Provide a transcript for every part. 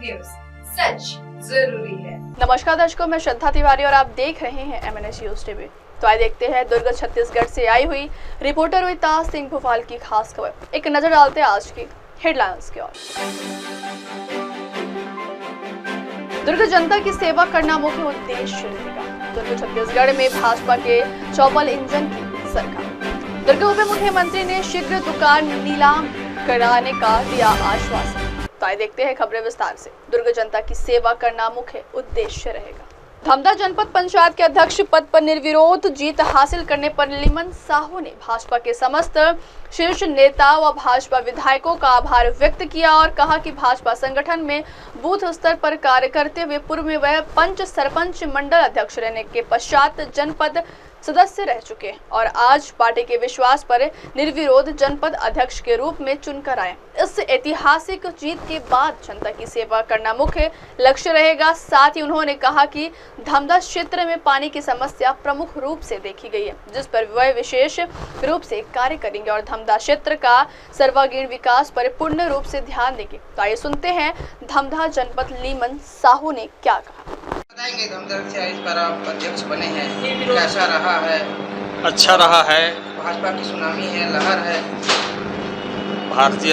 News, सच जरूरी है। नमस्कार दर्शकों, मैं श्रद्धा तिवारी और आप देख रहे हैं MNS न्यूज टीवी। तो आइए देखते हैं दुर्ग छत्तीसगढ़ से आई हुई रिपोर्टर विताज सिंह भोपाल की खास खबर। एक नजर डालते हैं आज की हेडलाइंस की ओर। दुर्ग जनता की सेवा करना मुख्य उद्देश्य रहेगा। दुर्ग छत्तीसगढ़ में भाजपा के चौपल इंजन की सरकार। दुर्ग उप मुख्यमंत्री ने शीघ्र दुकान नीलाम कराने का दिया आश्वासन। तो आइए देखते हैं खबरें विस्तार से। दुर्ग जनता की सेवा करना मुख्य उद्देश्य रहेगा। धमधा जनपद पंचायत के अध्यक्ष पद पर निर्विरोध जीत हासिल करने पर लीमन साहू ने भाजपा के समस्त शीर्ष नेता व भाजपा विधायकों का आभार व्यक्त किया और कहा कि भाजपा संगठन में बूथ स्तर पर कार्य करते हुए पूर्व में वह पंच सरपंच मंडल अध्यक्ष रहने के पश्चात जनपद सदस्य रह चुके और आज पार्टी के विश्वास पर निर्विरोध जनपद अध्यक्ष के रूप में चुनकर आए। इस ऐतिहासिक जीत के बाद जनता की सेवा करना मुख्य लक्ष्य रहेगा। साथ ही उन्होंने कहा कि धमधा क्षेत्र में पानी की समस्या प्रमुख रूप से देखी गई है, जिस पर वह विशेष रूप से कार्य करेंगे और धमधा क्षेत्र का सर्वांगीण विकास पर पूर्ण रूप से ध्यान देंगे। तो आइए सुनते हैं धमधा जनपद लीमन साहू ने क्या कहा। बताएंगे धमधा से इस बार आप अध्यक्ष बने हैं, कैसा रहा है? अच्छा रहा है। भाजपा की सुनामी है, लहर है। भारतीय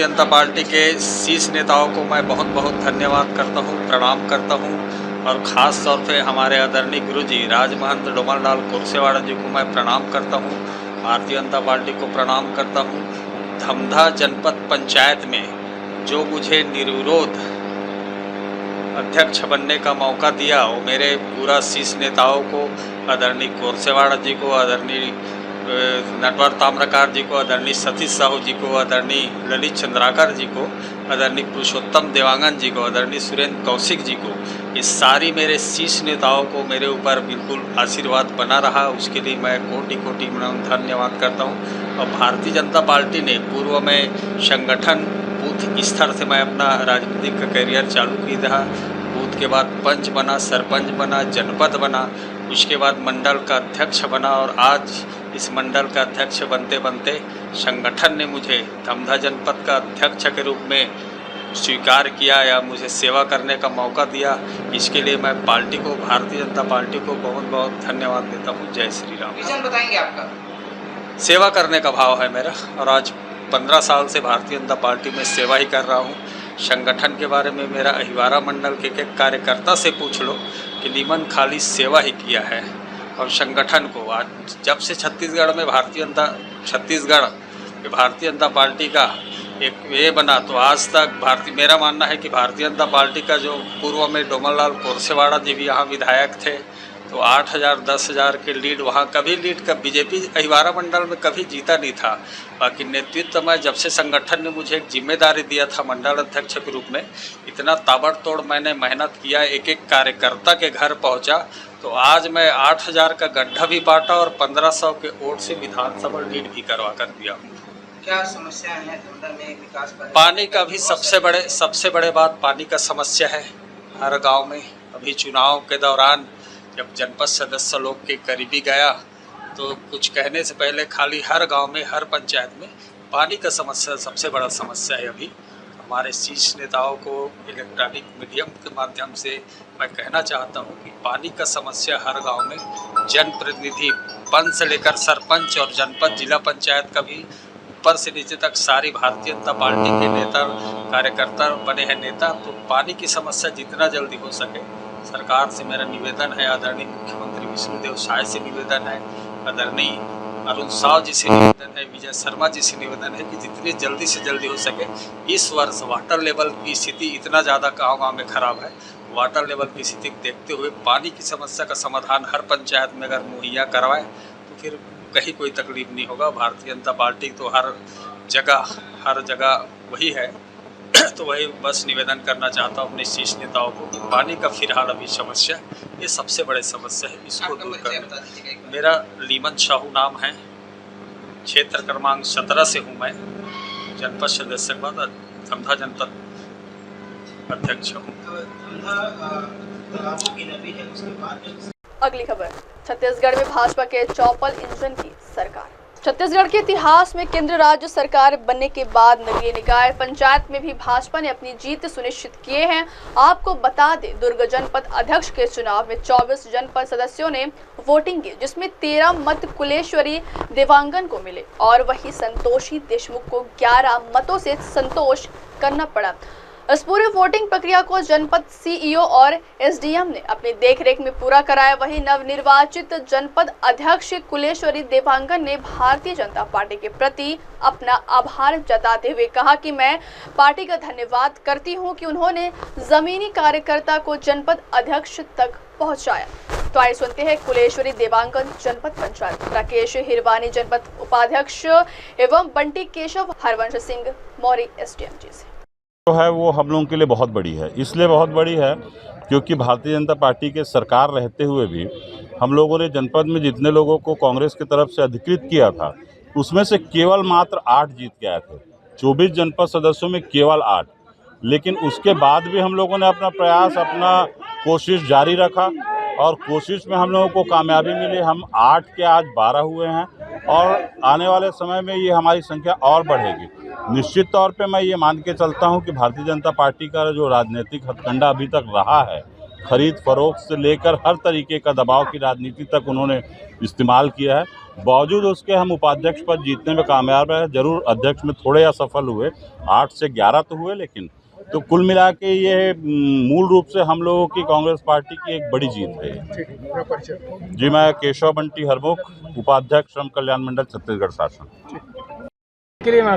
जनता पार्टी के शीर्ष नेताओं को मैं बहुत बहुत धन्यवाद करता हूँ, प्रणाम करता हूँ और ख़ास तौर पे हमारे आदरणीय गुरुजी राजमहंत डोमरलाल कुर्सेवाड़ा जी को मैं प्रणाम करता हूँ। भारतीय जनता पार्टी को प्रणाम करता हूँ। धमधा जनपद पंचायत में जो मुझे निर्विरोध अध्यक्ष बनने का मौका दिया वो मेरे पूरा शीर्ष नेताओं को, आदरणीय कुर्सेवाड़ा जी को, आदरणीय नटवर ताम्रकार जी को, आदरणीय सतीश साहू जी को, आदरणीय ललित चंद्राकर जी को, आदरणीय पुरुषोत्तम देवांगन जी को, आदरणीय सुरेंद्र कौशिक जी को, ये सारी मेरे शीर्ष नेताओं को मेरे ऊपर बिल्कुल आशीर्वाद बना रहा। उसके लिए मैं कोटि कोटि धन्यवाद करता हूँ। और भारतीय जनता पार्टी ने पूर्व में संगठन बूथ स्तर से मैं अपना राजनीतिक का करियर चालू किया था। बूथ के बाद पंच बना, सरपंच बना, जनपद बना, उसके बाद मंडल का अध्यक्ष बना और आज इस मंडल का अध्यक्ष बनते बनते संगठन ने मुझे धमधा जनपद का अध्यक्ष के रूप में स्वीकार किया या मुझे सेवा करने का मौका दिया। इसके लिए मैं पार्टी को, भारतीय जनता पार्टी को बहुत बहुत धन्यवाद देता हूँ। जय श्री राम। विजन बताएंगे आपका? सेवा करने का भाव है मेरा और आज 15 साल से भारतीय जनता पार्टी में सेवा ही कर रहा हूँ। संगठन के बारे में मेरा अहिवारा मंडल के एक कार्यकर्ता से पूछ लो कि लीमन खाली सेवा ही किया है। और संगठन को आज जब से छत्तीसगढ़ में भारतीय जनता पार्टी का एक ये बना तो आज तक मेरा मानना है कि भारतीय जनता पार्टी का जो पूर्व में डोमरलाल कुर्सेवाड़ा जी भी यहाँ विधायक थे तो 8,000 10,000 के लीड वहाँ कभी बीजेपी अहिवारा मंडल में कभी जीता नहीं था। बाकी नेतृत्व में जब से संगठन ने मुझे एक जिम्मेदारी दिया था मंडल अध्यक्ष के रूप में, इतना ताबड़तोड़ मैंने मेहनत किया, एक एक कार्यकर्ता के घर पहुँचा तो आज मैं 8,000 का गड्ढा भी बांटा और 1500 के वोट से विधानसभा लीड भी करवा कर दिया हूँ। क्या समस्या है धमधा में विकास पर? पानी का भी सबसे बड़े बात पानी का समस्या है हर गाँव में। अभी चुनाव के दौरान जब जनपद सदस्य लोग के करीबी गया तो कुछ कहने से पहले खाली हर गांव में, हर पंचायत में पानी का समस्या सबसे बड़ा समस्या है। अभी हमारे शीर्ष नेताओं को इलेक्ट्रॉनिक मीडियम के माध्यम से मैं कहना चाहता हूं कि पानी का समस्या हर गांव में जनप्रतिनिधि पंच से लेकर सरपंच और जनपद जिला पंचायत का भी ऊपर से नीचे तक सारी भारतीय जनता पार्टी के नेता कार्यकर्ता बने हैं नेता। तो पानी की समस्या जितना जल्दी हो सके सरकार से मेरा निवेदन है, आदरणीय मुख्यमंत्री विष्णुदेव साय से निवेदन है, आदरणीय अरुण साव जी से निवेदन है, विजय शर्मा जी से निवेदन है कि जितनी जल्दी से जल्दी हो सके। इस वर्ष वाटर लेवल की स्थिति इतना ज़्यादा गाँव में खराब है। वाटर लेवल की स्थिति देखते हुए पानी की समस्या का समाधान हर पंचायत में अगर मुहैया करवाए तो फिर कहीं कोई तकलीफ नहीं होगा। भारतीय जनता पार्टी तो हर जगह वही है। तो वही बस निवेदन करना चाहता हूँ अपने शीर्ष नेताओं को कि पानी का फिलहाल अभी समस्या ये सबसे बड़ी समस्या है, इसको दूर करना। मेरा लीमन साहू नाम है, क्षेत्र क्रमांक 17 से हूँ मैं, जनपद सदस्य के बाद धमधा जनपद अध्यक्ष हूँ। अगली खबर, छत्तीसगढ़ में भाजपा के चौपल इंजन की सरकार। छत्तीसगढ़ के इतिहास में केंद्र राज्य सरकार बनने के बाद नगरीय निकाय पंचायत में भी भाजपा ने अपनी जीत सुनिश्चित किए हैं। आपको बता दें, दुर्ग जनपद अध्यक्ष के चुनाव में 24 जनपद सदस्यों ने वोटिंग की, जिसमें 13 मत कुलेश्वरी देवांगन को मिले और वही संतोषी देशमुख को 11 मतों से संतोष करना पड़ा। इस पूरी वोटिंग प्रक्रिया को जनपद सीईओ और एसडीएम ने अपनी देखरेख में पूरा कराया। वहीं नवनिर्वाचित जनपद अध्यक्ष कुलेश्वरी देवांगन ने भारतीय जनता पार्टी के प्रति अपना आभार जताते हुए कहा कि मैं पार्टी का धन्यवाद करती हूं कि उन्होंने जमीनी कार्यकर्ता को जनपद अध्यक्ष तक पहुंचाया। तो आइए सुनते हैं कुलेश्वरी देवांगन जनपद पंचायत, राकेश हिरवानी जनपद उपाध्यक्ष एवं बंटी केशव हरवंश सिंह मौर्य एसडीएम जी से। जो है वो हम लोगों के लिए बहुत बड़ी है। इसलिए बहुत बड़ी है क्योंकि भारतीय जनता पार्टी के सरकार रहते हुए भी हम लोगों ने जनपद में जितने लोगों को कांग्रेस की तरफ से अधिकृत किया था उसमें से केवल मात्र 8 जीत के आए थे। 24 जनपद सदस्यों में केवल 8, लेकिन उसके बाद भी हम लोगों ने अपना प्रयास, अपना कोशिश जारी रखा और कोशिश में हम लोगों को कामयाबी मिली। हम 8 के आज 12 हुए हैं और आने वाले समय में ये हमारी संख्या और बढ़ेगी। निश्चित तौर पे मैं ये मान के चलता हूँ कि भारतीय जनता पार्टी का जो राजनीतिक हथकंडा अभी तक रहा है, खरीद फरोख्त से लेकर हर तरीके का दबाव की राजनीति तक उन्होंने इस्तेमाल किया है। बावजूद उसके हम उपाध्यक्ष पद जीतने में कामयाब रहे। जरूर अध्यक्ष में थोड़े असफल हुए, 8 से 11 तो हुए, लेकिन तो कुल मिला के ये मूल रूप से हम लोगों की कांग्रेस पार्टी की एक बड़ी जीत है। जी, मैं केशव बंटी हरमुख, उपाध्यक्ष श्रम कल्याण मंडल छत्तीसगढ़ शासन के लिए मैं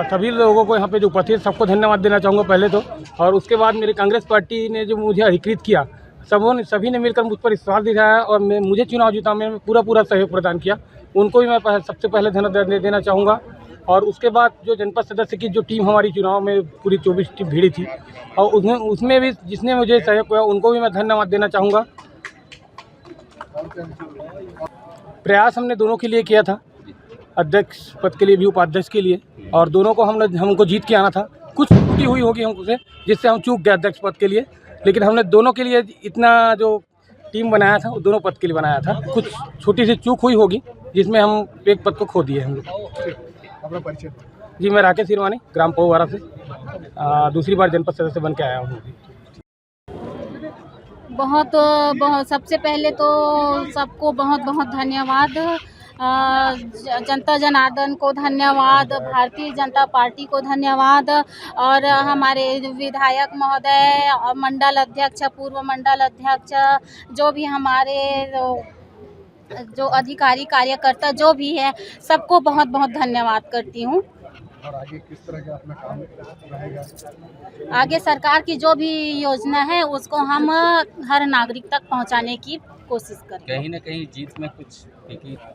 सभी लोगों को यहाँ पे जो उपस्थित सबको धन्यवाद देना चाहूँगा पहले तो, और उसके बाद मेरी कांग्रेस पार्टी ने जो मुझे अधिकृत किया, सभी ने मिलकर मुझ पर विश्वास दिखाया और मुझे चुनाव जीता में पूरा सहयोग प्रदान किया। उनको भी मैं सबसे पहले धन्यवाद देना चाहूँगा। और उसके बाद जो जनपद सदस्य की जो टीम हमारी चुनाव में पूरी 24 टीम भिड़ी थी और उसमें भी जिसने मुझे सहयोग किया उनको भी मैं धन्यवाद देना चाहूँगा। प्रयास हमने दोनों के लिए किया था, अध्यक्ष पद के लिए भी उपाध्यक्ष के लिए, और दोनों को हमको जीत के आना था। कुछ त्रुटि हुई होगी हमसे जिससे हम चूक गए अध्यक्ष पद के लिए, लेकिन हमने दोनों के लिए इतना जो टीम बनाया था वो दोनों पद के लिए बनाया था। कुछ छोटी सी चूक हुई होगी जिसमें हम एक पद को खो दिए हम लोग। अपना परिचय? जी, मैं राकेश हिरवानी, ग्राम पहुवारा से दूसरी बार जनपद सदस्य बन के आया हूँ। बहुत सबसे पहले तो सबको बहुत धन्यवाद, जनता जनार्दन को धन्यवाद, भारतीय जनता पार्टी को धन्यवाद, और हमारे विधायक महोदय और मंडल अध्यक्ष, पूर्व मंडल अध्यक्ष, जो भी हमारे जो अधिकारी कार्यकर्ता जो भी है, सबको बहुत धन्यवाद करती हूँ। और आगे किस तरह का अपना काम रहेगा? आगे सरकार की जो भी योजना है उसको हम हर नागरिक तक पहुंचाने की कोशिश करें। कहीं ना कहीं जीत में कुछ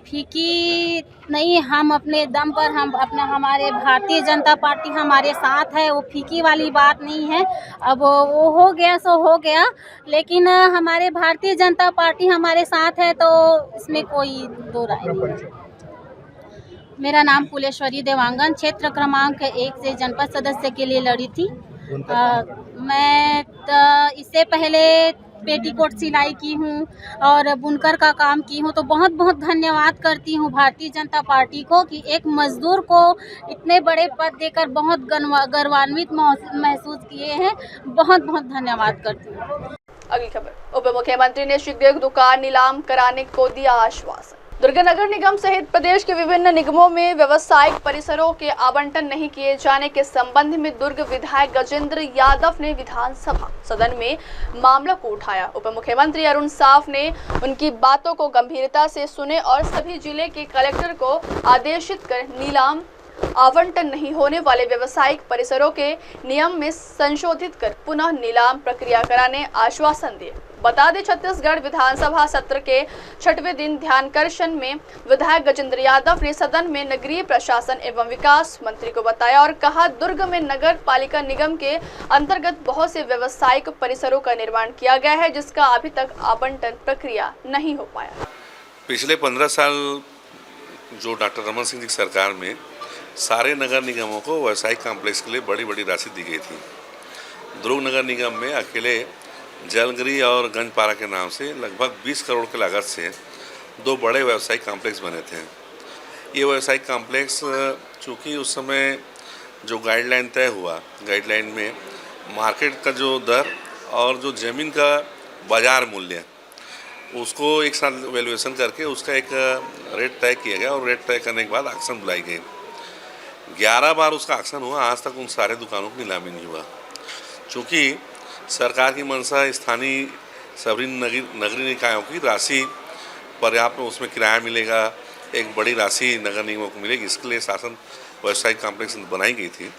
फीकी नहीं, हम अपने दम पर हमारे भारतीय जनता पार्टी हमारे साथ है, वो फीकी वाली बात नहीं है। अब वो हो गया सो हो गया, लेकिन हमारे भारतीय जनता पार्टी हमारे साथ है तो इसमें कोई दो राय नहीं। मेरा नाम कुलेश्वरी देवांगन, क्षेत्र क्रमांक 1 से जनपद सदस्य के लिए लड़ी थी। मैं इससे पहले पेटीकोट सिलाई की हूँ और बुनकर का काम की हूँ, तो बहुत धन्यवाद करती हूँ भारतीय जनता पार्टी को कि एक मजदूर को इतने बड़े पद देकर बहुत गौरवान्वित महसूस किए हैं। बहुत धन्यवाद करती हूँ। अगली खबर, उप मुख्यमंत्री ने शीघ्र दुकान नीलाम कराने को दिया आश्वासन। दुर्ग नगर निगम सहित प्रदेश के विभिन्न निगमों में व्यावसायिक परिसरों के आवंटन नहीं किए जाने के संबंध में दुर्ग विधायक गजेंद्र यादव ने विधानसभा सदन में मामला को उठाया। उप मुख्यमंत्री अरुण साफ ने उनकी बातों को गंभीरता से सुने और सभी जिले के कलेक्टर को आदेशित कर नीलाम आवंटन नहीं होने वाले व्यावसायिक परिसरों के नियम में संशोधित कर पुनः नीलाम प्रक्रिया कराने आश्वासन दिए। बता दें, छत्तीसगढ़ विधानसभा सत्र के 6वें दिन ध्यानाकर्षण में विधायक गजेंद्र यादव ने सदन में नगरीय प्रशासन एवं विकास मंत्री को बताया और कहा, दुर्ग में नगर पालिका निगम के अंतर्गत बहुत से व्यावसायिक परिसरों का निर्माण किया गया है जिसका अभी तक आवंटन प्रक्रिया नहीं हो पाया। पिछले 15 साल जो डॉक्टर रमन सिंह जी की सरकार में सारे नगर निगमों को व्यावसायिक कॉम्प्लेक्स के लिए बड़ी राशि दी गई थी। दुर्ग नगर निगम में अकेले जलगिरी और गंजपारा के नाम से लगभग 20 करोड़ की लागत से 2 बड़े व्यावसायिक कॉम्प्लेक्स बने थे। ये व्यावसायिक कॉम्प्लेक्स चूँकि उस समय जो गाइडलाइन तय हुआ, गाइडलाइन में मार्केट का जो दर और जो ज़मीन का बाज़ार मूल्य उसको एक साथ वैल्यूएशन करके उसका एक रेट तय किया गया और रेट तय करने के बाद ऑक्शन बुलाई गई। 11 बार उसका ऑक्शन हुआ, आज तक उन सारे दुकानों की नीलामी नहीं हुआ। चूँकि सरकार की मंशा स्थानीय सभी नगरीय निकायों की राशि पर्याप्त उसमें किराया मिलेगा, एक बड़ी राशि नगर निगमों को मिलेगी, इसके लिए शासन व्यावसायिक कॉम्प्लेक्स बनाई गई थी।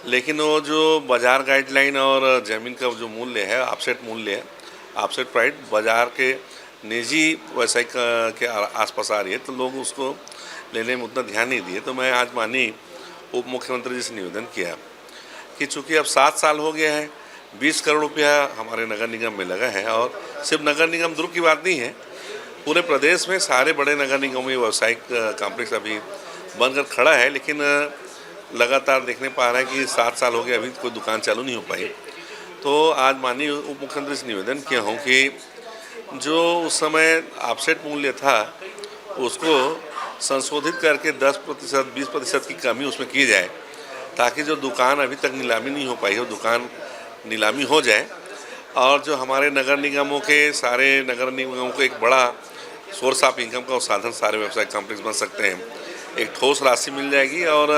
लेकिन वो जो बाज़ार गाइडलाइन और ज़मीन का जो मूल्य है, ऑफसेट मूल्य है, ऑफसेट प्राइस बाज़ार के निजी व्यवसायिक के आसपास आ रही है, तो लोग उसको लेने में उतना ध्यान नहीं दिए। तो मैं आज माननीय उप मुख्यमंत्री जी से निवेदन किया कि चूँकि अब 7 साल हो गया है, 20 करोड़ रुपया हमारे नगर निगम में लगा है और सिर्फ नगर निगम दुर्ग की बात नहीं है, पूरे प्रदेश में सारे बड़े नगर निगमों में व्यावसायिक कॉम्प्लेक्स अभी बनकर खड़ा है। लेकिन लगातार देखने पा रहे हैं कि 7 साल हो गए, अभी कोई दुकान चालू नहीं हो पाई। तो आज माननीय उप मुख्यमंत्री से निवेदन किया हूँ कि जो उस समय ऑफसेट मूल्य था उसको संशोधित करके 10%, 20% की कमी उसमें की जाए, ताकि जो दुकान अभी तक नीलामी नहीं हो पाई हो, दुकान नीलामी हो जाए और जो हमारे नगर निगमों के सारे नगर निगमों को एक बड़ा सोर्स ऑफ इनकम का साधन सारे व्यवसायिक कॉम्प्लेक्स बन सकते हैं। एक ठोस राशि मिल जाएगी और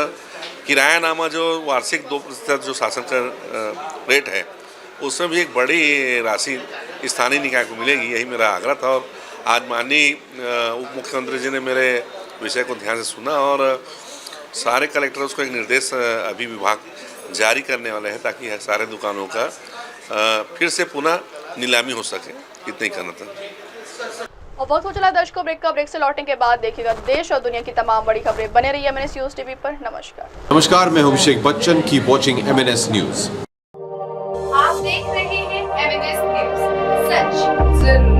किरायानामा जो वार्षिक 2% जो शासन का रेट है उसमें भी एक बड़ी राशि स्थानीय निकाय को मिलेगी, यही मेरा आग्रह था। और आज माननीय उप मुख्यमंत्री जी ने मेरे विषय को ध्यान से सुना और सारे कलेक्टर्स को एक निर्देश अभी विभाग जारी करने वाले हैं ताकि सारे दुकानों का फिर से पुनः नीलामी हो सके। इतना ही करना था। और वक्त हो चला दर्शकों ब्रेक का। ब्रेक से लौटने के बाद देखिएगा देश और दुनिया की तमाम बड़ी खबरें। बने रहिए MNS न्यूज टीवी पर। नमस्कार, मैं हूं Abhishek Bachchan. Keep watching MNS news. आप देख रहे हैं MNS न्यूज, सच जरूर।